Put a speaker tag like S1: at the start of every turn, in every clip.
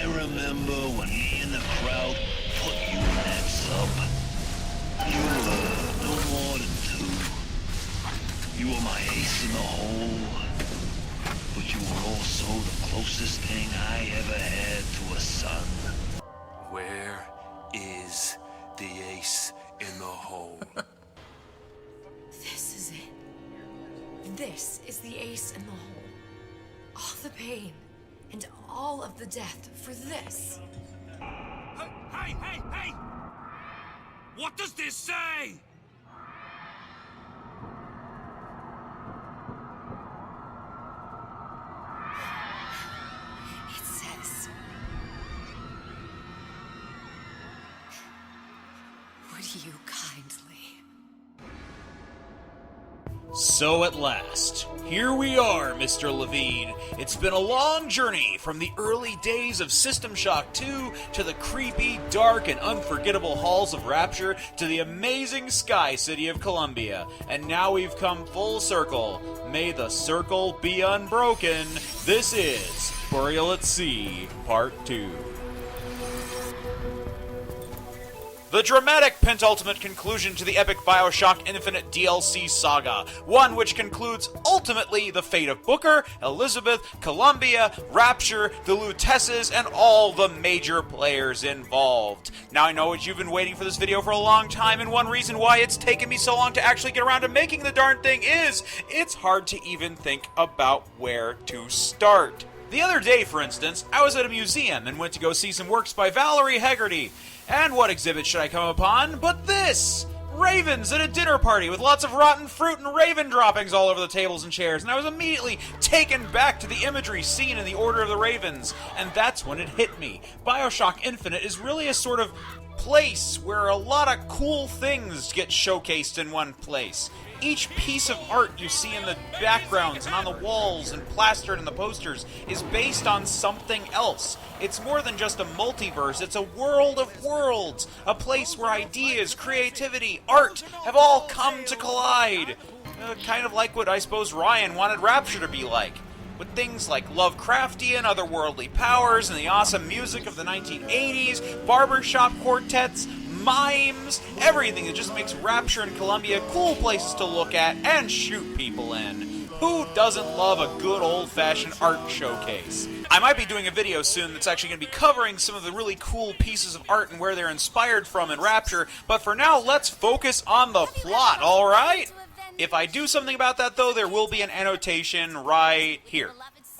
S1: remember when me and the crowd put you in that sub. You were no more than two. You were my ace in the hole. But you were also the closest thing I ever had to a son.
S2: Where is the ace in the hole?
S3: This is it. This is the ace in the hole. All the pain and all of the death for this.
S2: Hey! What does this say?
S3: It says, would you kindly?
S4: So at last, here we are, Mr. Levine. It's been a long journey from the early days of System Shock 2 to the creepy, dark, and unforgettable halls of Rapture to the amazing Sky City of Columbia. And now we've come full circle. May the circle be unbroken. This is Burial at Sea, Part 2. The dramatic pentultimate conclusion to the epic Bioshock Infinite DLC saga, one which concludes ultimately the fate of Booker, Elizabeth, Columbia, Rapture, the Lutesses, and all the major players involved. Now I know you've been waiting for this video for a long time, and one reason why it's taken me so long to actually get around to making the darn thing is, it's hard to even think about where to start. The other day, for instance, I was at a museum and went to go see some works by Valerie Hegarty. And what exhibit should I come upon but this? Ravens at a dinner party with lots of rotten fruit and raven droppings all over the tables and chairs, and I was immediately taken back to the imagery seen in the Order of the Ravens, and that's when it hit me. Bioshock Infinite is really a sort of place where a lot of cool things get showcased in one place. Each piece of art you see in the backgrounds and on the walls and plastered in the posters is based on something else. It's more than just a multiverse, it's a world of worlds, a place where ideas, creativity, art have all come to collide. Kind of like what I suppose Ryan wanted Rapture to be like. With things like Lovecraftian, otherworldly powers, and the awesome music of the 1980s, barbershop quartets, mimes, everything that just makes Rapture and Columbia cool places to look at and shoot people in. Who doesn't love a good old-fashioned art showcase? I might be doing a video soon that's actually going to be covering some of the really cool pieces of art and where they're inspired from in Rapture, but for now, let's focus on the plot, alright? If I do something about that, though, there will be an annotation right here,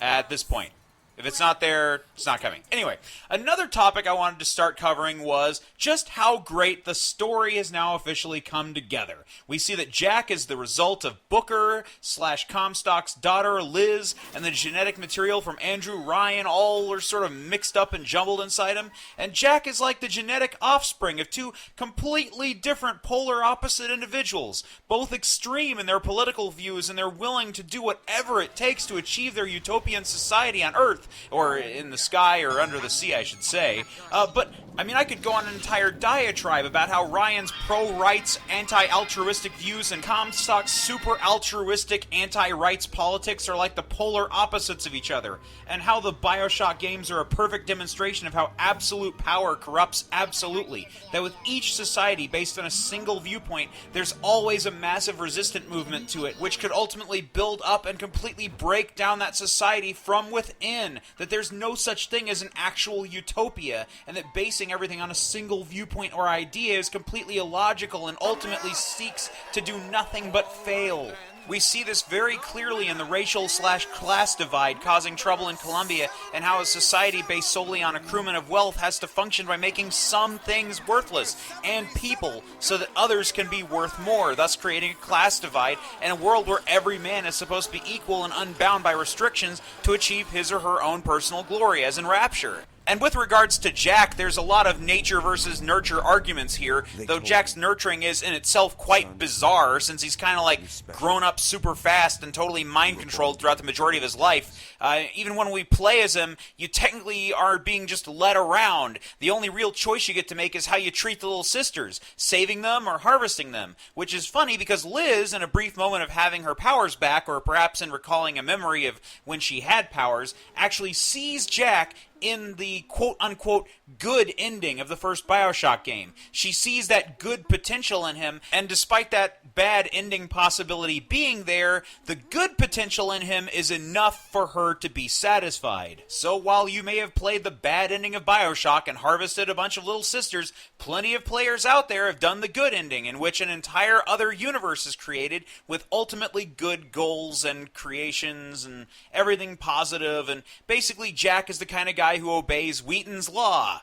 S4: at this point. If it's not there, it's not coming. Anyway, another topic I wanted to start covering was just how great the story has now officially come together. We see that Jack is the result of Booker/Comstock's daughter, Liz, and the genetic material from Andrew Ryan all are sort of mixed up and jumbled inside him. And Jack is like the genetic offspring of two completely different polar opposite individuals, both extreme in their political views, and they're willing to do whatever it takes to achieve their utopian society on Earth. Or in the sky, or under the sea, I should say. But, I mean, I could go on an entire diatribe about how Ryan's pro-rights, anti-altruistic views and Comstock's super-altruistic anti-rights politics are like the polar opposites of each other, and how the Bioshock games are a perfect demonstration of how absolute power corrupts absolutely, that with each society based on a single viewpoint, there's always a massive resistant movement to it, which could ultimately build up and completely break down that society from within. That there's no such thing as an actual utopia, and that basing everything on a single viewpoint or idea is completely illogical and ultimately seeks to do nothing but fail. We see this very clearly in the racial/class divide causing trouble in Columbia, and how a society based solely on accruement of wealth has to function by making some things worthless and people so that others can be worth more, thus creating a class divide and a world where every man is supposed to be equal and unbound by restrictions to achieve his or her own personal glory, as in Rapture. And with regards to Jack, there's a lot of nature versus nurture arguments here, though Jack's nurturing is in itself quite bizarre, since he's kind of like grown up super fast and totally mind-controlled throughout the majority of his life. Even when we play as him, you technically are being just led around. The only real choice you get to make is how you treat the little sisters, saving them or harvesting them, which is funny because Liz, in a brief moment of having her powers back, or perhaps in recalling a memory of when she had powers, actually sees Jack in the quote-unquote good ending of the first Bioshock game. She sees that good potential in him, and despite that bad ending possibility being there, the good potential in him is enough for her to be satisfied. So while you may have played the bad ending of Bioshock and harvested a bunch of little sisters, plenty of players out there have done the good ending, in which an entire other universe is created with ultimately good goals and creations and everything positive, and basically Jack is the kind of guy who obeys Wheaton's Law.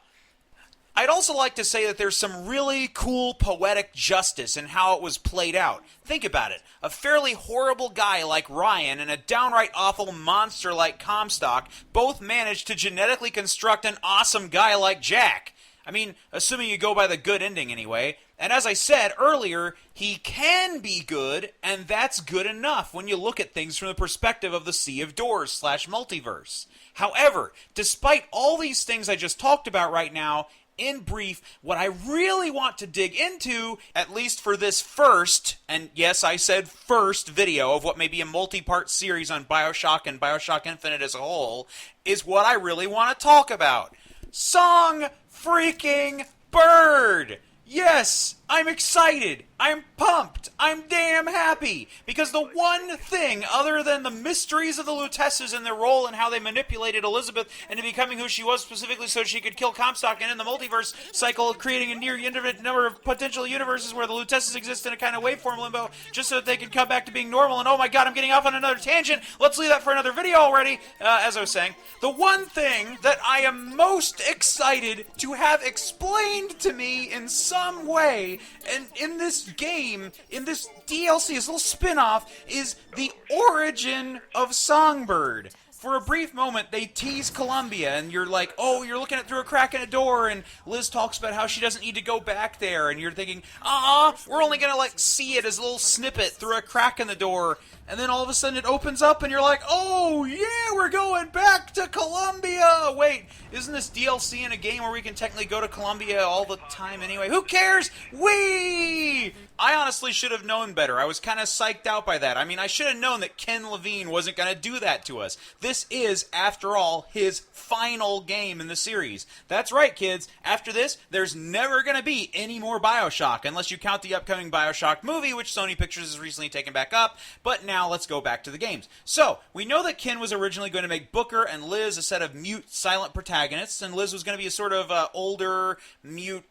S4: I'd also like to say that there's some really cool poetic justice in how it was played out. Think about it. A fairly horrible guy like Ryan and a downright awful monster like Comstock both managed to genetically construct an awesome guy like Jack. I mean, assuming you go by the good ending anyway. And as I said earlier, he can be good, and that's good enough when you look at things from the perspective of the Sea of Doors / multiverse. However, despite all these things I just talked about right now, in brief, what I really want to dig into, at least for this first, and yes, I said first video of what may be a multi-part series on Bioshock and Bioshock Infinite as a whole, is what I really want to talk about. Song freaking Bird! Yes, I'm excited. I'm pumped. I'm damn happy. Because the one thing, other than the mysteries of the Lutesses and their role and how they manipulated Elizabeth into becoming who she was specifically so she could kill Comstock and in the multiverse cycle, creating a near infinite number of potential universes where the Lutesses exist in a kind of waveform limbo just so that they can come back to being normal. And oh my god, I'm getting off on another tangent. Let's leave that for another video already. As I was saying, the one thing that I am most excited to have explained to me in some way, and in this game, in this DLC, this little spin-off, is the origin of Songbird. For a brief moment, they tease Columbia, and you're like, oh, you're looking at through a crack in a door, and Liz talks about how she doesn't need to go back there, and you're thinking, we're only gonna, see it as a little snippet through a crack in the door, and then all of a sudden it opens up, and you're like, oh, yeah, we're going back to Columbia! Wait, isn't this DLC in a game where we can technically go to Columbia all the time anyway? Who cares? Whee! I honestly should have known better. I was kind of psyched out by that. I mean, I should have known that Ken Levine wasn't going to do that to us. This is, after all, his final game in the series. That's right, kids. After this, there's never going to be any more Bioshock, unless you count the upcoming Bioshock movie, which Sony Pictures has recently taken back up. But now let's go back to the games. So, we know that Ken was originally going to make Booker and Liz a set of mute, silent protagonists, and Liz was going to be a sort of older, mute,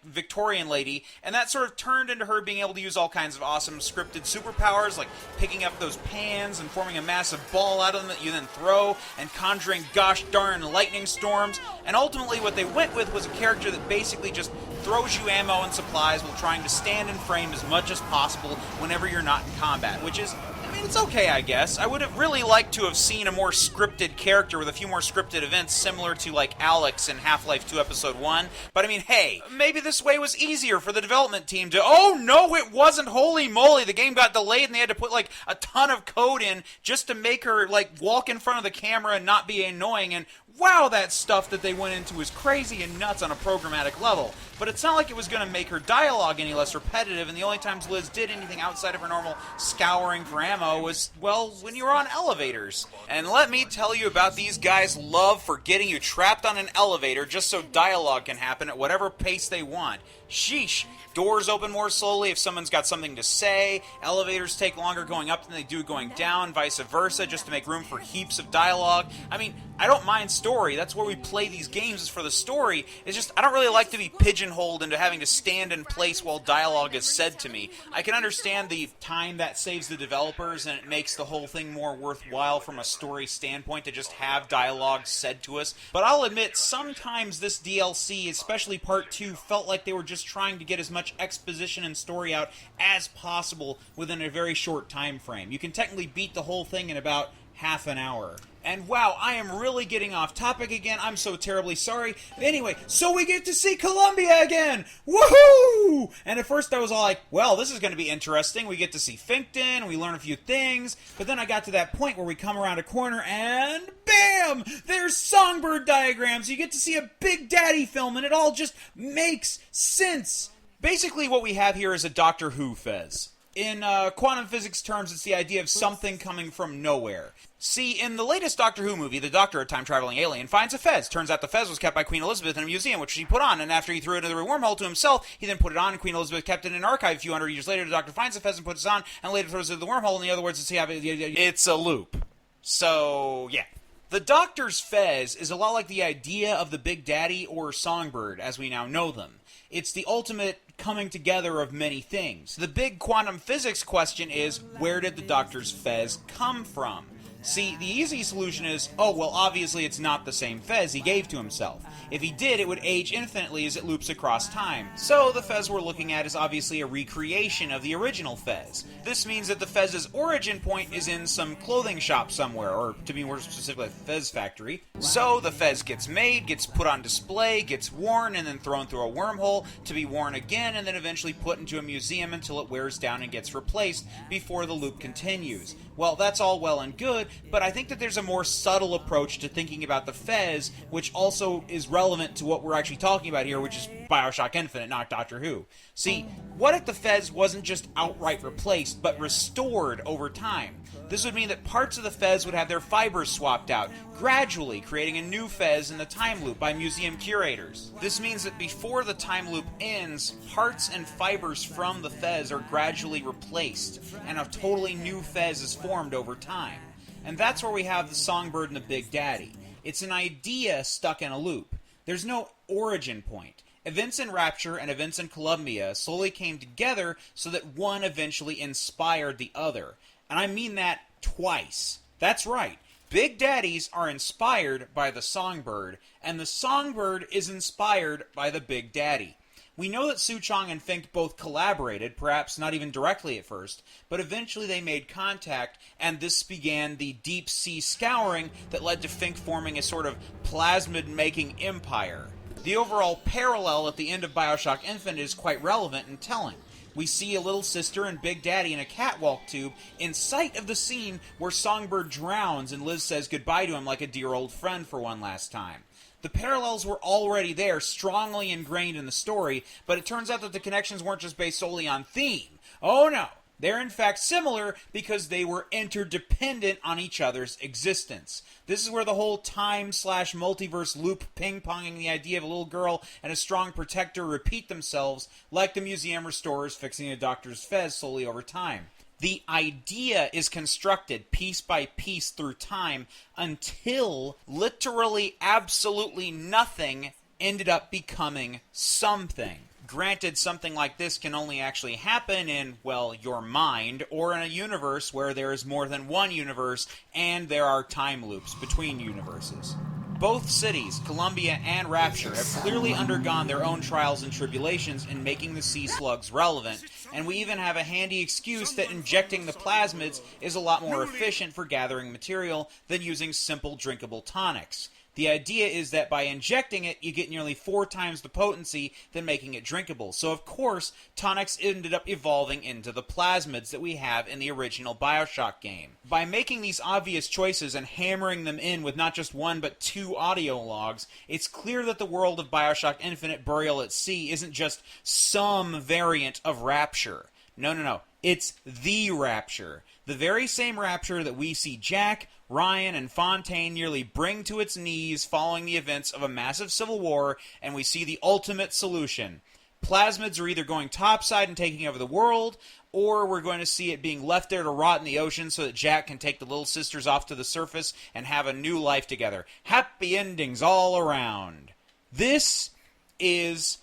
S4: Victorian lady, and that sort of turned into her being able to use all kinds of awesome scripted superpowers, like picking up those pans and forming a massive ball out of them that you then throw, and conjuring gosh darn lightning storms, and ultimately what they went with was a character that basically just throws you ammo and supplies while trying to stand in frame as much as possible whenever you're not in combat, which is, I mean, it's okay, I guess. I would have really liked to have seen a more scripted character with a few more scripted events similar to, Alex in Half-Life 2 Episode 1. But, I mean, hey, maybe this way was easier for the development team to, oh, no, it wasn't, holy moly, the game got delayed and they had to put, a ton of code in just to make her, walk in front of the camera and not be annoying, and wow, that stuff that they went into is crazy and nuts on a programmatic level. But it's not like it was going to make her dialogue any less repetitive, and the only times Liz did anything outside of her normal scouring for ammo was, well, when you were on elevators. And let me tell you about these guys' love for getting you trapped on an elevator just so dialogue can happen at whatever pace they want. Sheesh. Doors open more slowly if someone's got something to say. Elevators take longer going up than they do going down, vice versa, just to make room for heaps of dialogue. I mean, I don't mind story. That's where we play these games, is for the story. It's just, I don't really like to be pigeonholed into having to stand in place while dialogue is said to me. I can understand the time that saves the developers, and it makes the whole thing more worthwhile from a story standpoint to just have dialogue said to us. But I'll admit, sometimes this DLC, especially Part 2, felt like they were just trying to get as much exposition and story out as possible within a very short time frame. You can technically beat the whole thing in about half an hour. And wow, I am really getting off topic again. I'm so terribly sorry. Anyway, so we get to see Columbia again! Woohoo! And at first I was all like, well, this is going to be interesting. We get to see Finkton, we learn a few things. But then I got to that point where we come around a corner and bam! There's Songbird diagrams. You get to see a Big Daddy film and it all just makes sense. Basically what we have here is a Doctor Who Fez. In quantum physics terms, it's the idea of something coming from nowhere. See, in the latest Doctor Who movie, the Doctor, a time-traveling alien, finds a fez. Turns out the fez was kept by Queen Elizabeth in a museum, which he put on, and after he threw it into the wormhole to himself, he then put it on, and Queen Elizabeth kept it in an archive. A few hundred years later, the Doctor finds the fez and puts it on, and later throws it into the wormhole. In other words, it's a loop. So, yeah. The Doctor's fez is a lot like the idea of the Big Daddy or Songbird, as we now know them. It's the ultimate coming together of many things. The big quantum physics question is, where did the Doctor's fez come from? See, the easy solution is, oh, well, obviously it's not the same fez he gave to himself. If he did, it would age infinitely as it loops across time. So the fez we're looking at is obviously a recreation of the original fez. This means that the fez's origin point is in some clothing shop somewhere, or to be more specific, a fez factory. So the fez gets made, gets put on display, gets worn, and then thrown through a wormhole to be worn again, and then eventually put into a museum until it wears down and gets replaced before the loop continues. Well, that's all well and good, but I think that there's a more subtle approach to thinking about the fez, which also is relevant to what we're actually talking about here, which is Bioshock Infinite, not Doctor Who. See, what if the fez wasn't just outright replaced, but restored over time? This would mean that parts of the fez would have their fibers swapped out, gradually creating a new fez in the time loop by museum curators. This means that before the time loop ends, parts and fibers from the fez are gradually replaced, and a totally new fez is formed over time. And that's where we have the Songbird and the Big Daddy. It's an idea stuck in a loop. There's no origin point. Events in Rapture and events in Columbia slowly came together so that one eventually inspired the other. And I mean that twice. That's right. Big Daddies are inspired by the Songbird, and the Songbird is inspired by the Big Daddy. We know that Suchong and Fink both collaborated, perhaps not even directly at first, but eventually they made contact, and this began the deep-sea scouring that led to Fink forming a sort of plasmid-making empire. The overall parallel at the end of Bioshock Infinite is quite relevant and telling. We see a little sister and Big Daddy in a catwalk tube in sight of the scene where Songbird drowns and Liz says goodbye to him like a dear old friend for one last time. The parallels were already there, strongly ingrained in the story, but it turns out that the connections weren't just based solely on theme. Oh no! They're in fact similar because they were interdependent on each other's existence. This is where the whole time/multiverse loop ping-ponging the idea of a little girl and a strong protector repeat themselves, like the museum restorers fixing a Doctor's fez slowly over time. The idea is constructed piece by piece through time until literally absolutely nothing ended up becoming something. Granted, something like this can only actually happen in, well, your mind, or in a universe where there is more than one universe, and there are time loops between universes. Both cities, Columbia and Rapture, have clearly undergone their own trials and tribulations in making the sea slugs relevant, and we even have a handy excuse that injecting the plasmids is a lot more efficient for gathering material than using simple drinkable tonics. The idea is that by injecting it, you get nearly 4 times the potency than making it drinkable. So, of course, tonics ended up evolving into the plasmids that we have in the original Bioshock game. By making these obvious choices and hammering them in with not just 1 but 2 audio logs, it's clear that the world of Bioshock Infinite Burial at Sea isn't just some variant of Rapture. No. It's the Rapture. The very same Rapture that we see Jack, Ryan, and Fontaine nearly bring to its knees following the events of a massive civil war, and we see the ultimate solution. Plasmids are either going topside and taking over the world, or we're going to see it being left there to rot in the ocean so that Jack can take the little sisters off to the surface and have a new life together. Happy endings all around. This is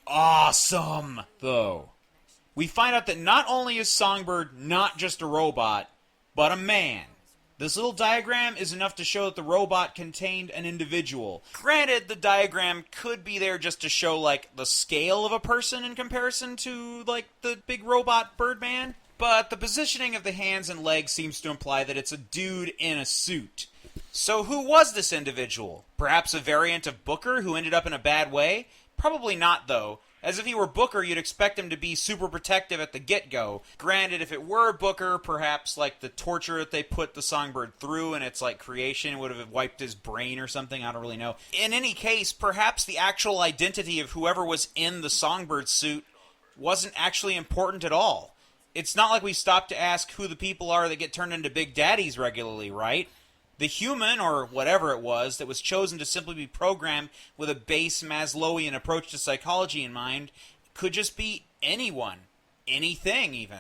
S4: awesome, though. We find out that not only is Songbird not just a robot, but a man. This little diagram is enough to show that the robot contained an individual. Granted, the diagram could be there just to show, like, the scale of a person in comparison to, like, the big robot Birdman, but the positioning of the hands and legs seems to imply that it's a dude in a suit. So who was this individual? Perhaps a variant of Booker who ended up in a bad way? Probably not, though. As if he were Booker, you'd expect him to be super protective at the get-go. Granted, if it were Booker, perhaps, like, the torture that they put the Songbird through in its, like, creation would have wiped his brain or something. I don't really know. In any case, perhaps the actual identity of whoever was in the Songbird suit wasn't actually important at all. It's not like we stop to ask who the people are that get turned into big daddies regularly, right? The human, or whatever it was, that was chosen to simply be programmed with a base Maslowian approach to psychology in mind could just be anyone. Anything, even.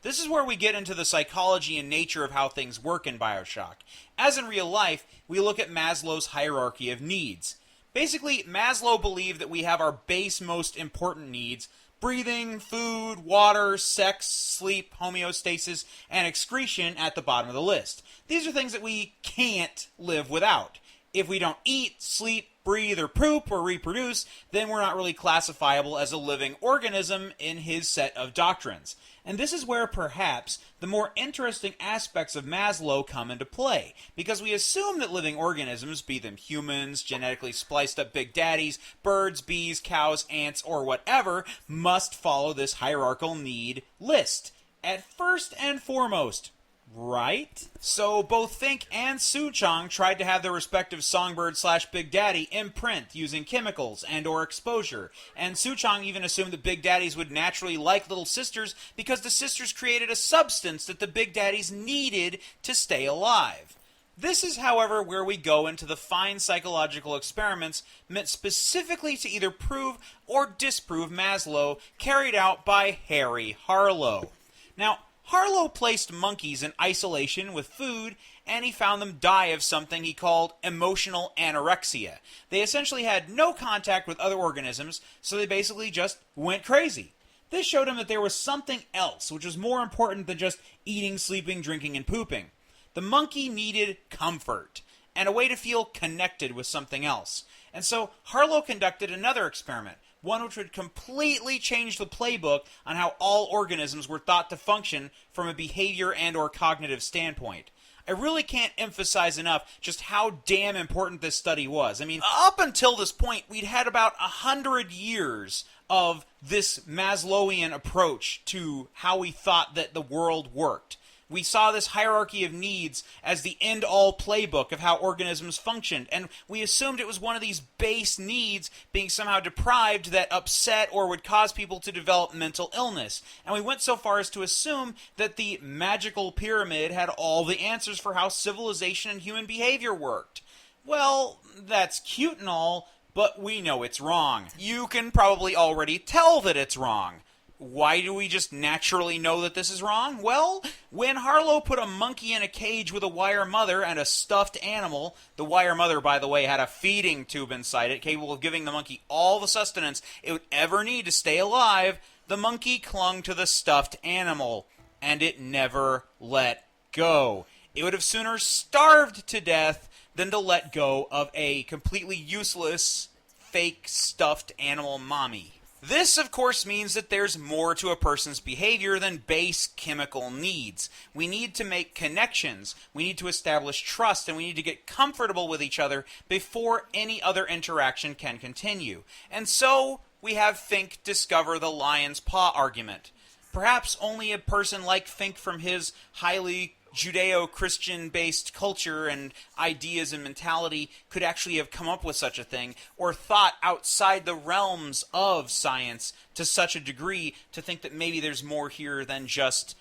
S4: This is where we get into the psychology and nature of how things work in Bioshock. As in real life, we look at Maslow's hierarchy of needs. Basically, Maslow believed that we have our base most important needs: breathing, food, water, sex, sleep, homeostasis, and excretion at the bottom of the list. These are things that we can't live without. If we don't eat, sleep, breathe, or poop, or reproduce, then we're not really classifiable as a living organism in his set of doctrines. And this is where, perhaps, the more interesting aspects of Maslow come into play, because we assume that living organisms, be them humans, genetically spliced up big daddies, birds, bees, cows, ants, or whatever, must follow this hierarchical need list. At first and foremost. Right? So both Fink and Suchong tried to have their respective Songbird/Big Daddy imprint using chemicals and or exposure, and Suchong even assumed that Big Daddies would naturally like little sisters because the sisters created a substance that the Big Daddies needed to stay alive. This is, however, where we go into the fine psychological experiments meant specifically to either prove or disprove Maslow, carried out by Harry Harlow. Now, Harlow placed monkeys in isolation with food, and he found them die of something he called emotional anorexia. They essentially had no contact with other organisms, so they basically just went crazy. This showed him that there was something else, which was more important than just eating, sleeping, drinking, and pooping. The monkey needed comfort, and a way to feel connected with something else. And so Harlow conducted another experiment, one which would completely change the playbook on how all organisms were thought to function from a behavior and or cognitive standpoint. I really can't emphasize enough just how damn important this study was. I mean, up until this point, we'd had about 100 years of this Maslowian approach to how we thought that the world worked. We saw this hierarchy of needs as the end-all playbook of how organisms functioned, and we assumed it was one of these base needs being somehow deprived that upset or would cause people to develop mental illness. And we went so far as to assume that the magical pyramid had all the answers for how civilization and human behavior worked. Well, that's cute and all, but we know it's wrong. You can probably already tell that it's wrong. Why do we just naturally know that this is wrong? Well, when Harlow put a monkey in a cage with a wire mother and a stuffed animal, the wire mother, by the way, had a feeding tube inside it capable of giving the monkey all the sustenance it would ever need to stay alive, the monkey clung to the stuffed animal, and it never let go. It would have sooner starved to death than to let go of a completely useless, fake stuffed animal mommy. This, of course, means that there's more to a person's behavior than base chemical needs. We need to make connections, we need to establish trust, and we need to get comfortable with each other before any other interaction can continue. And so, we have Fink discover the lion's paw argument. Perhaps only a person like Fink from his highly Judeo-Christian-based culture and ideas and mentality could actually have come up with such a thing, or thought outside the realms of science to such a degree to think that maybe there's more here than just,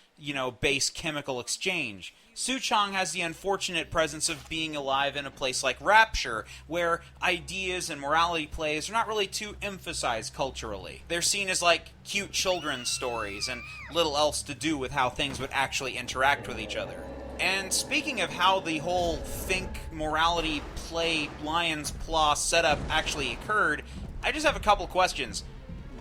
S4: base chemical exchange. Suchong has the unfortunate presence of being alive in a place like Rapture, where ideas and morality plays are not really too emphasized culturally. They're seen as like cute children's stories and little else to do with how things would actually interact with each other. And speaking of how the whole Fink morality play Lion's Paw setup actually occurred, I just have a couple questions.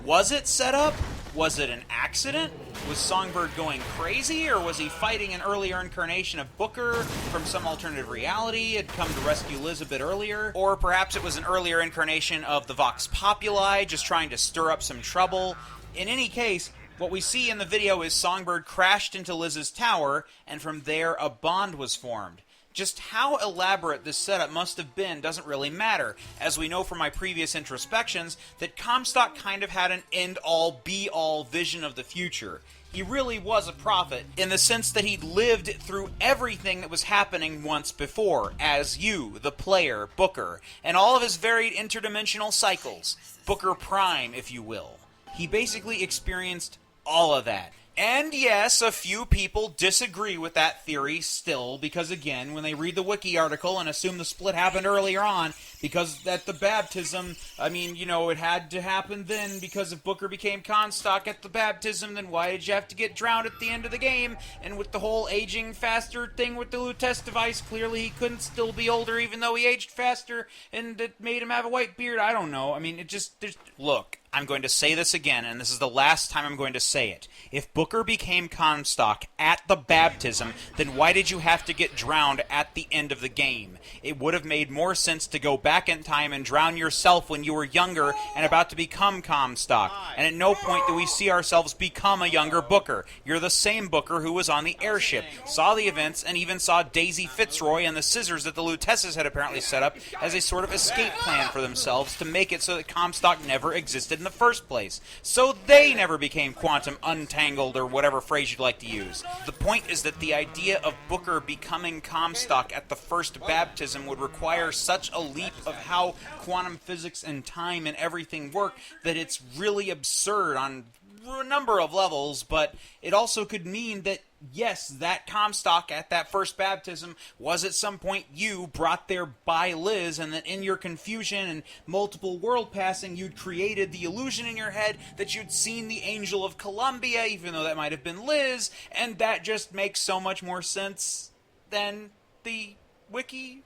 S4: Was it set up? Was it an accident? Was Songbird going crazy, or was he fighting an earlier incarnation of Booker from some alternative reality, had come to rescue Liz a bit earlier? Or perhaps it was an earlier incarnation of the Vox Populi, just trying to stir up some trouble? In any case, what we see in the video is Songbird crashed into Liz's tower, and from there a bond was formed. Just how elaborate this setup must have been doesn't really matter, as we know from my previous introspections that Comstock kind of had an end-all, be-all vision of the future. He really was a prophet, in the sense that he'd lived through everything that was happening once before, as you, the player, Booker, and all of his varied interdimensional cycles. Booker Prime, if you will. He basically experienced all of that. And yes, a few people disagree with that theory still, because again, when they read the wiki article and assume the split happened earlier on, because at the baptism, I mean, you know, it had to happen then, because if Booker became Comstock at the baptism, then why did you have to get drowned at the end of the game? And with the whole aging faster thing with the Lutece device, clearly he couldn't still be older even though he aged faster, and it made him have a white beard. I don't know. I mean, it just, look, I'm going to say this again, and this is the last time I'm going to say it. If Booker became Comstock at the baptism, then why did you have to get drowned at the end of the game? It would have made more sense to go back in time and drown yourself when you were younger and about to become Comstock. And at no point do we see ourselves become a younger Booker. You're the same Booker who was on the airship, saw the events, and even saw Daisy Fitzroy and the scissors that the Luteces had apparently set up as a sort of escape plan for themselves to make it so that Comstock never existed in the first place. So they never became quantum untangled, or whatever phrase you'd like to use. The point is that the idea of Booker becoming Comstock at the first baptism would require such a leap of how quantum physics and time and everything work that it's really absurd on a number of levels, but it also could mean that, yes, that Comstock at that first baptism was at some point you brought there by Liz, and that in your confusion and multiple world passing, you'd created the illusion in your head that you'd seen the Angel of Columbia, even though that might have been Liz, and that just makes so much more sense than the wiki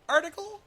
S4: article?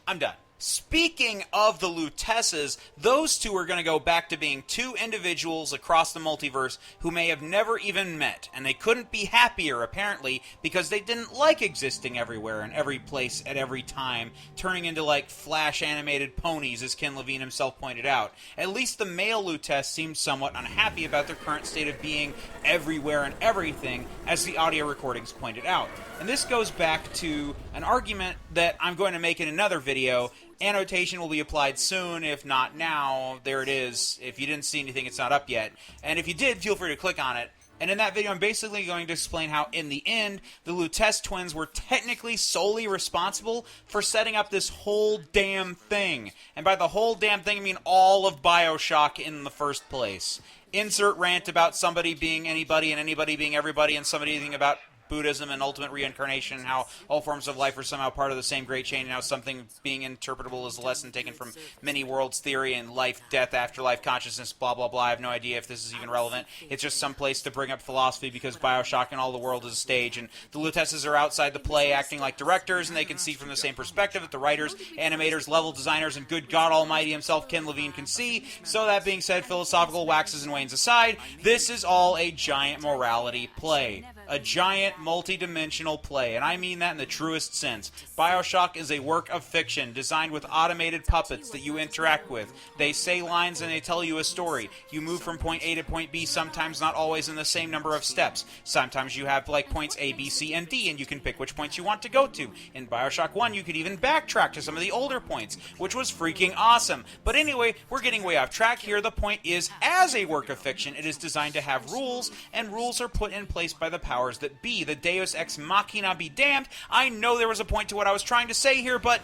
S4: I'm done. Speaking of the Luteces, those two are going to go back to being two individuals across the multiverse who may have never even met, and they couldn't be happier, apparently, because they didn't like existing everywhere and every place at every time, turning into, like, Flash animated ponies, as Ken Levine himself pointed out. At least the male Lutece seemed somewhat unhappy about their current state of being everywhere and everything, as the audio recordings pointed out. And this goes back to an argument that I'm going to make in another video. Annotation will be applied soon, if not now. There it is. If you didn't see anything, it's not up yet. And if you did, feel free to click on it. And in that video, I'm basically going to explain how, in the end, the Lutece twins were technically solely responsible for setting up this whole damn thing. And by the whole damn thing, I mean all of Bioshock in the first place. Insert rant about somebody being anybody and anybody being everybody, and somebody being about Buddhism and ultimate reincarnation, and how all forms of life are somehow part of the same great chain, and how something being interpretable is a lesson taken from many worlds theory and life, death, afterlife, consciousness, blah, blah, blah. I have no idea if this is even relevant. It's just some place to bring up philosophy, because Bioshock and all the world is a stage, and the Luteces are outside the play acting like directors, and they can see from the same perspective that the writers, animators, level designers, and good God Almighty himself, Ken Levine, can see. So that being said, philosophical waxes and wanes aside, this is all a giant morality play. A giant multi-dimensional play, and I mean that in the truest sense. Bioshock is a work of fiction designed with automated puppets that you interact with. They say lines and they tell you a story. You move from point A to point B, sometimes not always in the same number of steps. Sometimes you have like points A, B, C, and D, and you can pick which points you want to go to. In Bioshock 1, you could even backtrack to some of the older points, which was freaking awesome. But anyway, we're getting way off track here. The point is, as a work of fiction, it is designed to have rules, and rules are put in place by the powers that be. The Deus Ex Machina be damned. I know there was a point to what I was trying to say here, but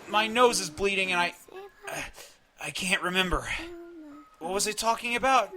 S4: my nose is bleeding and I can't remember. What was I talking about?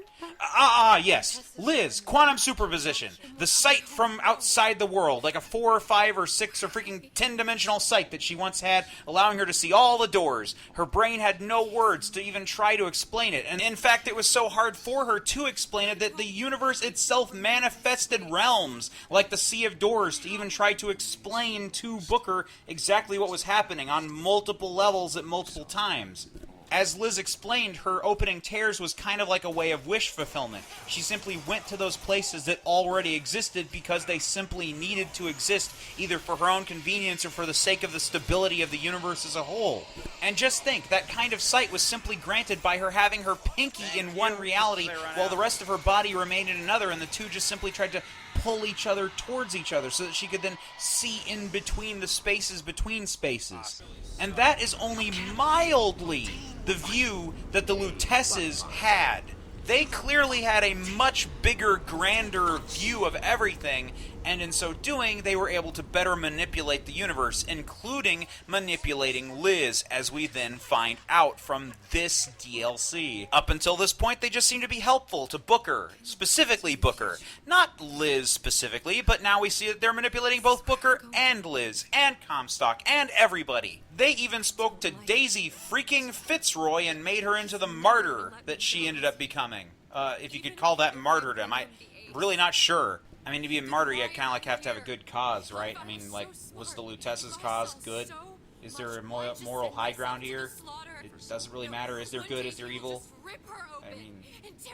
S4: Yes. Liz, quantum superposition. The sight from outside the world, like a 4 or 5 or 6 or freaking 10-dimensional sight that she once had, allowing her to see all the doors. Her brain had no words to even try to explain it, and in fact it was so hard for her to explain it that the universe itself manifested realms, like the Sea of Doors, to even try to explain to Booker exactly what was happening on multiple levels at multiple times. As Liz explained, her opening tears was kind of like a way of wish fulfillment. She simply went to those places that already existed because they simply needed to exist, either for her own convenience or for the sake of the stability of the universe as a whole. And just think, that kind of sight was simply granted by her having her pinky in one reality while the rest of her body remained in another, and the two just simply tried to pull each other towards each other so that she could then see in between the spaces between spaces. And that is only mildly the view that the Luteces had. They clearly had a much bigger, grander view of everything, and in so doing, they were able to better manipulate the universe, including manipulating Liz, as we then find out from this DLC. Up until this point, they just seem to be helpful to Booker, specifically Booker. Not Liz specifically, but now we see that they're manipulating both Booker and Liz, and Comstock, and everybody. They even spoke to Daisy freaking Fitzroy and made her into the martyr that she ended up becoming. If you could call that martyrdom. I'm really not sure. I mean, to be a martyr, you kind of like have to have a good cause, right? I mean, like, was the Lutessa's cause good? Is there a moral high ground here? It doesn't really matter. Is there good? Is there evil? I mean,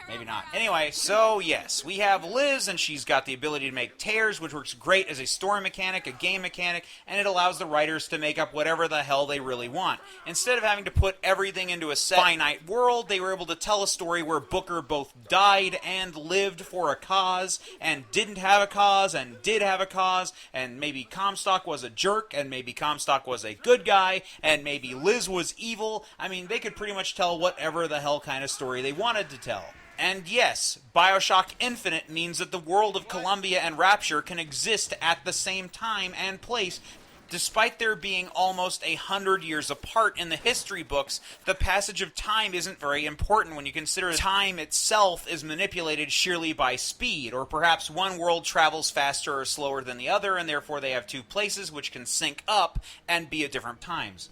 S4: maybe not. Anyway, so yes, we have Liz, and she's got the ability to make tears, which works great as a story mechanic, a game mechanic, and it allows the writers to make up whatever the hell they really want. Instead of having to put everything into a set finite world, they were able to tell a story where Booker both died and lived for a cause, and didn't have a cause, and did have a cause, and maybe Comstock was a jerk, and maybe Comstock was a good guy, and maybe Liz was evil. I mean, they could pretty much tell whatever the hell kind of story they wanted to tell. And yes, Bioshock Infinite means that the world of Columbia and Rapture can exist at the same time and place. Despite there being almost 100 years apart in the history books, the passage of time isn't very important when you consider time itself is manipulated sheerly by speed, or perhaps one world travels faster or slower than the other, and therefore they have two places which can sync up and be at different times.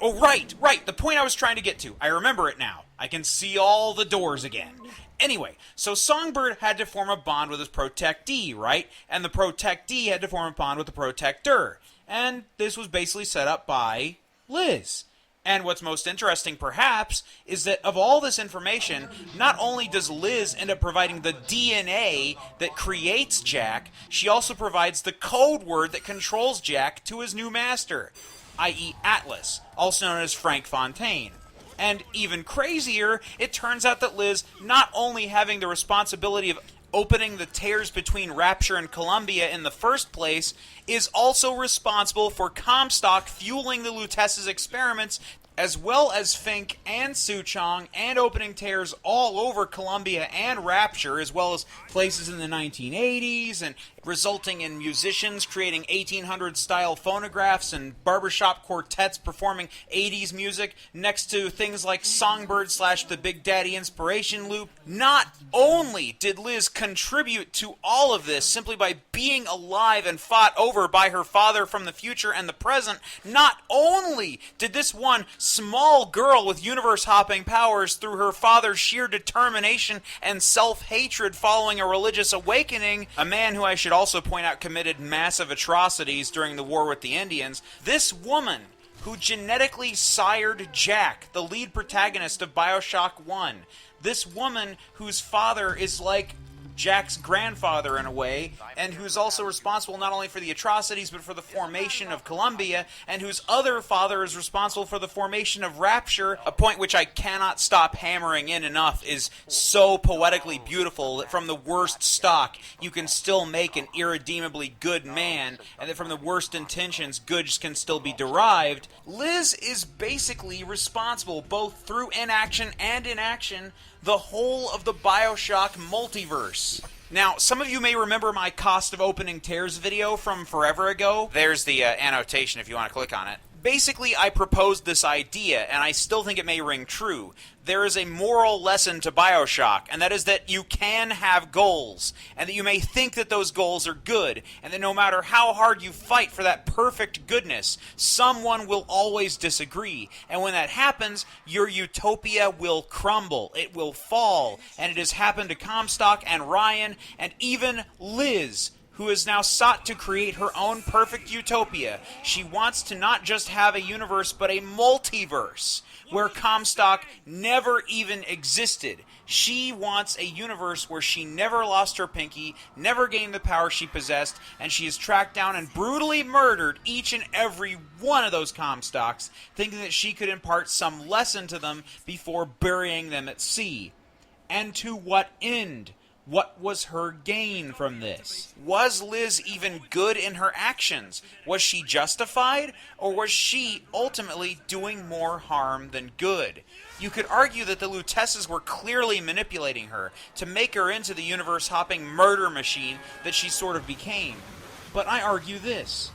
S4: Oh, right, the point I was trying to get to. I remember it now. I can see all the doors again. Anyway, so Songbird had to form a bond with his protectee, right? And the protectee had to form a bond with the protector. And this was basically set up by Liz. And what's most interesting, perhaps, is that of all this information, not only does Liz end up providing the DNA that creates Jack, she also provides the code word that controls Jack to his new master, i.e. Atlas, also known as Frank Fontaine. And even crazier, it turns out that Liz, not only having the responsibility of opening the tears between Rapture and Columbia in the first place, is also responsible for Comstock fueling the Lutessa's experiments, as well as Fink and Suchong, and opening tears all over Columbia and Rapture, as well as places in the 1980s, and resulting in musicians creating 1800s-style phonographs and barbershop quartets performing 80s music next to things like Songbird / the Big Daddy Inspiration Loop. Not only did Liz contribute to all of this simply by being alive and fought over by her father from the future and the present, not only did this one small girl with universe-hopping powers through her father's sheer determination and self-hatred following a religious awakening, a man who I should also point out committed massive atrocities during the war with the Indians, this woman who genetically sired Jack, the lead protagonist of Bioshock 1, this woman whose father is like Jack's grandfather in a way, and who's also responsible not only for the atrocities but for the formation of Columbia, and whose other father is responsible for the formation of Rapture, a point which I cannot stop hammering in enough is so poetically beautiful that from the worst stock you can still make an irredeemably good man, and that from the worst intentions goods can still be derived. Liz is basically responsible, both through inaction and inaction, the whole of the Bioshock multiverse. Now, some of you may remember my Cost of Opening Tears video from forever ago. There's the annotation if you want to click on it. Basically, I proposed this idea, and I still think it may ring true. There is a moral lesson to Bioshock, and that is that you can have goals, and that you may think that those goals are good, and that no matter how hard you fight for that perfect goodness, someone will always disagree, and when that happens, your utopia will crumble, it will fall, and it has happened to Comstock and Ryan, and even Liz, who has now sought to create her own perfect utopia. She wants to not just have a universe, but a multiverse, where Comstock never even existed. She wants a universe where she never lost her pinky, never gained the power she possessed, and she has tracked down and brutally murdered each and every one of those Comstocks, thinking that she could impart some lesson to them before burying them at sea. And to what end? What was her gain from this? Was Liz even good in her actions? Was she justified? Or was she ultimately doing more harm than good? You could argue that the Lutesses were clearly manipulating her to make her into the universe-hopping murder machine that she sort of became. But I argue this.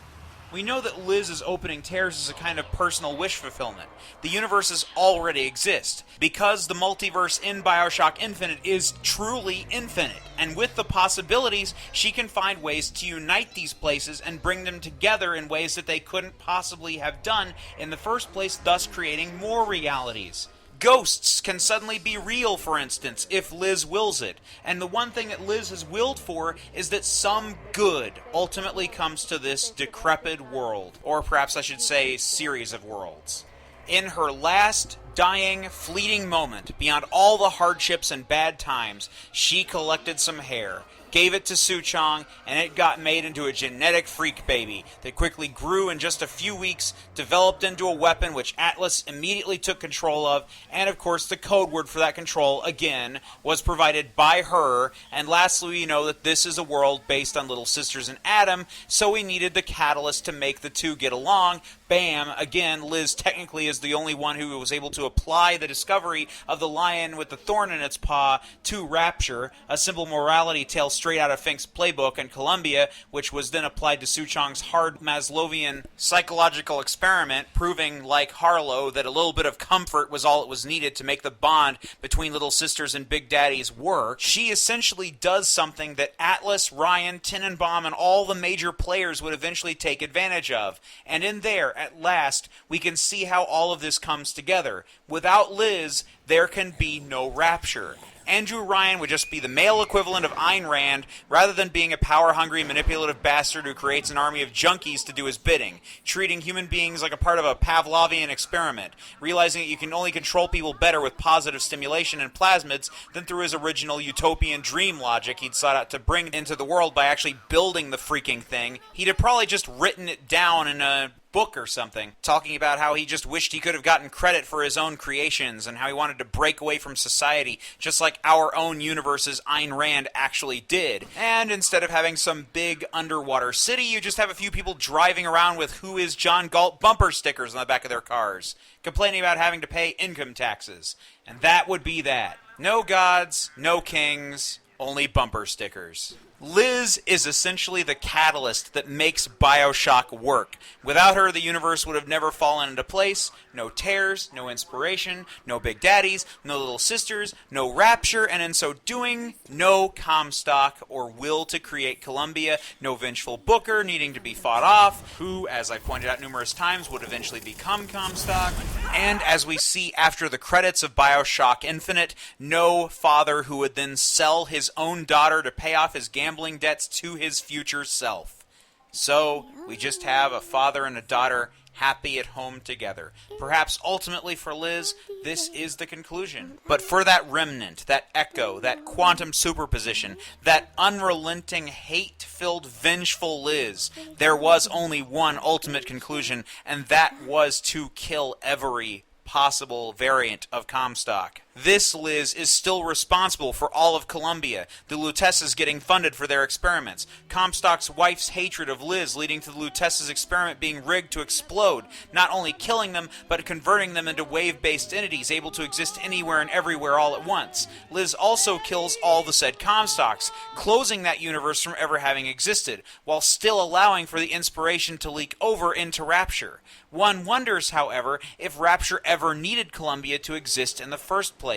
S4: We know that Liz's opening tears is a kind of personal wish fulfillment. The universes already exist, because the multiverse in Bioshock Infinite is truly infinite, and with the possibilities, she can find ways to unite these places and bring them together in ways that they couldn't possibly have done in the first place, thus creating more realities. Ghosts can suddenly be real, for instance, if Liz wills it. And the one thing that Liz has willed for is that some good ultimately comes to this decrepit world. Or perhaps I should say, series of worlds. In her last, dying, fleeting moment, beyond all the hardships and bad times, she collected some hair, gave it to Suchong, and it got made into a genetic freak baby that quickly grew in just a few weeks, developed into a weapon which Atlas immediately took control of, and of course the code word for that control, again, was provided by her. And lastly, we know that this is a world based on Little Sisters and Adam, so we needed the catalyst to make the two get along. Bam! Again, Liz technically is the only one who was able to apply the discovery of the lion with the thorn in its paw to Rapture, a simple morality tale straight out of Fink's playbook, and Columbia, which was then applied to Suchong's hard Maslowian psychological experiment, proving, like Harlow, that a little bit of comfort was all it was needed to make the bond between Little Sisters and Big Daddies work. She essentially does something that Atlas, Ryan, Tenenbaum, and all the major players would eventually take advantage of. And in there, at last, we can see how all of this comes together. Without Liz, there can be no Rapture. Andrew Ryan would just be the male equivalent of Ayn Rand, rather than being a power-hungry, manipulative bastard who creates an army of junkies to do his bidding, treating human beings like a part of a Pavlovian experiment, realizing that you can only control people better with positive stimulation and plasmids than through his original utopian dream logic he'd sought out to bring into the world by actually building the freaking thing. He'd have probably just written it down in a book or something, talking about how he just wished he could have gotten credit for his own creations and how he wanted to break away from society, just like our own universe's Ayn Rand actually did. And instead of having some big underwater city, you just have a few people driving around with "Who is John Galt" bumper stickers on the back of their cars, complaining about having to pay income taxes. And that would be that. No gods, no kings, only bumper stickers. Liz is essentially the catalyst that makes Bioshock work. Without her, the universe would have never fallen into place. No tears, no inspiration, no Big Daddies, no Little Sisters, no Rapture, and in so doing, no Comstock or will to create Columbia, no vengeful Booker needing to be fought off, who, as I pointed out numerous times, would eventually become Comstock, and as we see after the credits of Bioshock Infinite, no father who would then sell his own daughter to pay off his gambling debts to his future self. So, we just have a father and a daughter happy at home together. Perhaps ultimately for Liz, this is the conclusion. But for that remnant, that echo, that quantum superposition, that unrelenting, hate-filled, vengeful Liz, there was only one ultimate conclusion, and that was to kill every possible variant of Comstock. This Liz is still responsible for all of Columbia, the Lutesses getting funded for their experiments, Comstock's wife's hatred of Liz leading to the Lutesses' experiment being rigged to explode, not only killing them, but converting them into wave-based entities able to exist anywhere and everywhere all at once. Liz also kills all the said Comstocks, closing that universe from ever having existed, while still allowing for the inspiration to leak over into Rapture. One wonders, however, if Rapture ever needed Columbia to exist in the first place,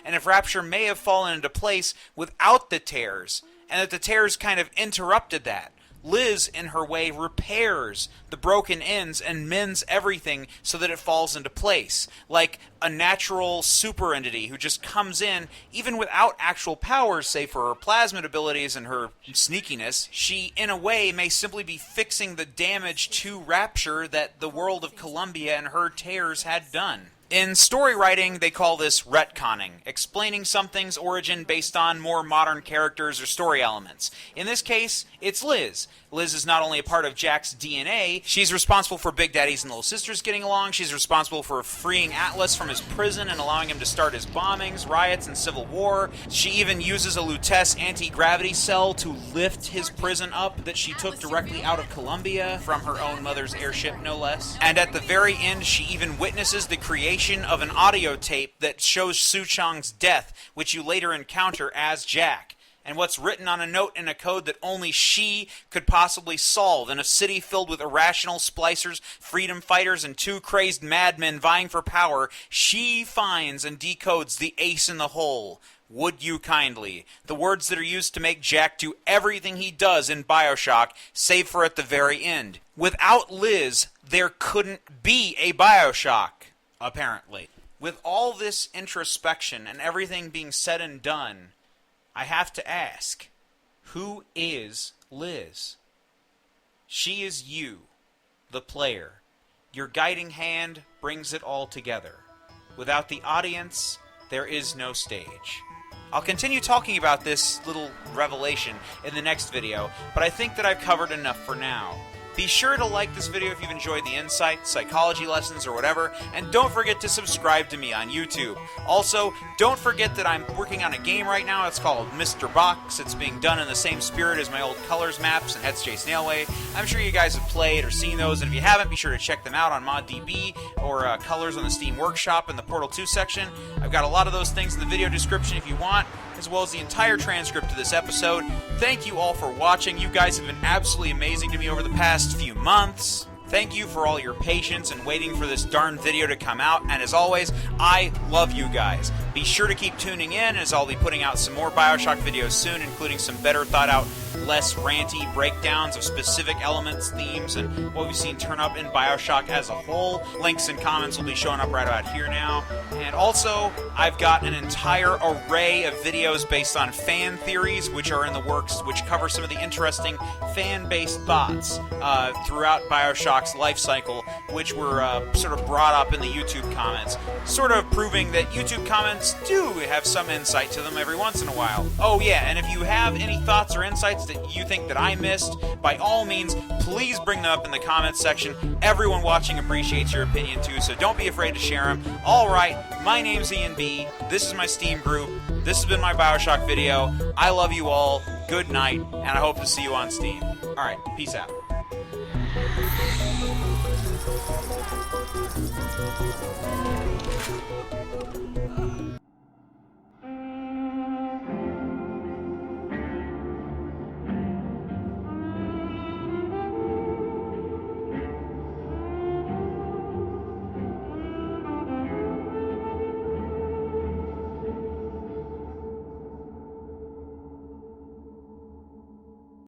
S4: and if Rapture may have fallen into place without the tears, and that the tears kind of interrupted that. Liz, in her way, repairs the broken ends and mends everything so that it falls into place, like a natural super entity who just comes in, even without actual powers, save for her plasmid abilities and her sneakiness. She, in a way, may simply be fixing the damage to Rapture that the world of Columbia and her tears had done. In story writing, they call this retconning, explaining something's origin based on more modern characters or story elements. In this case, it's Liz. Liz is not only a part of Jack's DNA, she's responsible for Big Daddy's and Little Sister's getting along, she's responsible for freeing Atlas from his prison and allowing him to start his bombings, riots, and civil war. She even uses a Lutece anti-gravity cell to lift his prison up that she took directly out of Columbia, from her own mother's airship, no less. And at the very end, she even witnesses the creation of an audio tape that shows Suchong's death, which you later encounter as Jack, and what's written on a note in a code that only she could possibly solve in a city filled with irrational splicers, freedom fighters, and two crazed madmen vying for power. She finds and decodes the ace in the hole. Would you kindly? The words that are used to make Jack do everything he does in Bioshock, save for at the very end. Without Liz, there couldn't be a Bioshock, apparently. With all this introspection and everything being said and done, I have to ask, who is Liz? She is you, the player. Your guiding hand brings it all together. Without the audience, there is no stage. I'll continue talking about this little revelation in the next video, but I think that I've covered enough for now. Be sure to like this video if you've enjoyed the insight, psychology lessons, or whatever, and don't forget to subscribe to me on YouTube. Also, don't forget that I'm working on a game right now. It's called Mr. Box. It's being done in the same spirit as my old Colors maps and Heads Chase Nailway. I'm sure you guys have played or seen those, and if you haven't, be sure to check them out on ModDB or Colors on the Steam Workshop in the Portal 2 section. I've got a lot of those things in the video description if you want, as well as the entire transcript of this episode. Thank you all for watching. You guys have been absolutely amazing to me over the past few months. Thank you for all your patience and waiting for this darn video to come out, and as always, I love you guys. Be sure to keep tuning in, as I'll be putting out some more Bioshock videos soon, including some better thought out, less ranty breakdowns of specific elements, themes, and what we've seen turn up in Bioshock as a whole. Links and comments will be showing up right about here now. And also, I've got an entire array of videos based on fan theories, which are in the works, which cover some of the interesting fan-based thoughts throughout Bioshock's life cycle, which were sort of brought up in the YouTube comments, sort of proving that YouTube comments do have some insight to them every once in a while. Oh yeah, and if you have any thoughts or insights that you think that I missed, by all means, please bring them up in the comments section. Everyone watching appreciates your opinion too, so don't be afraid to share them. Alright, my name's Ian B. This is my Steam group. This has been my Bioshock video. I love you all. Good night, and I hope to see you on Steam. Alright, peace out.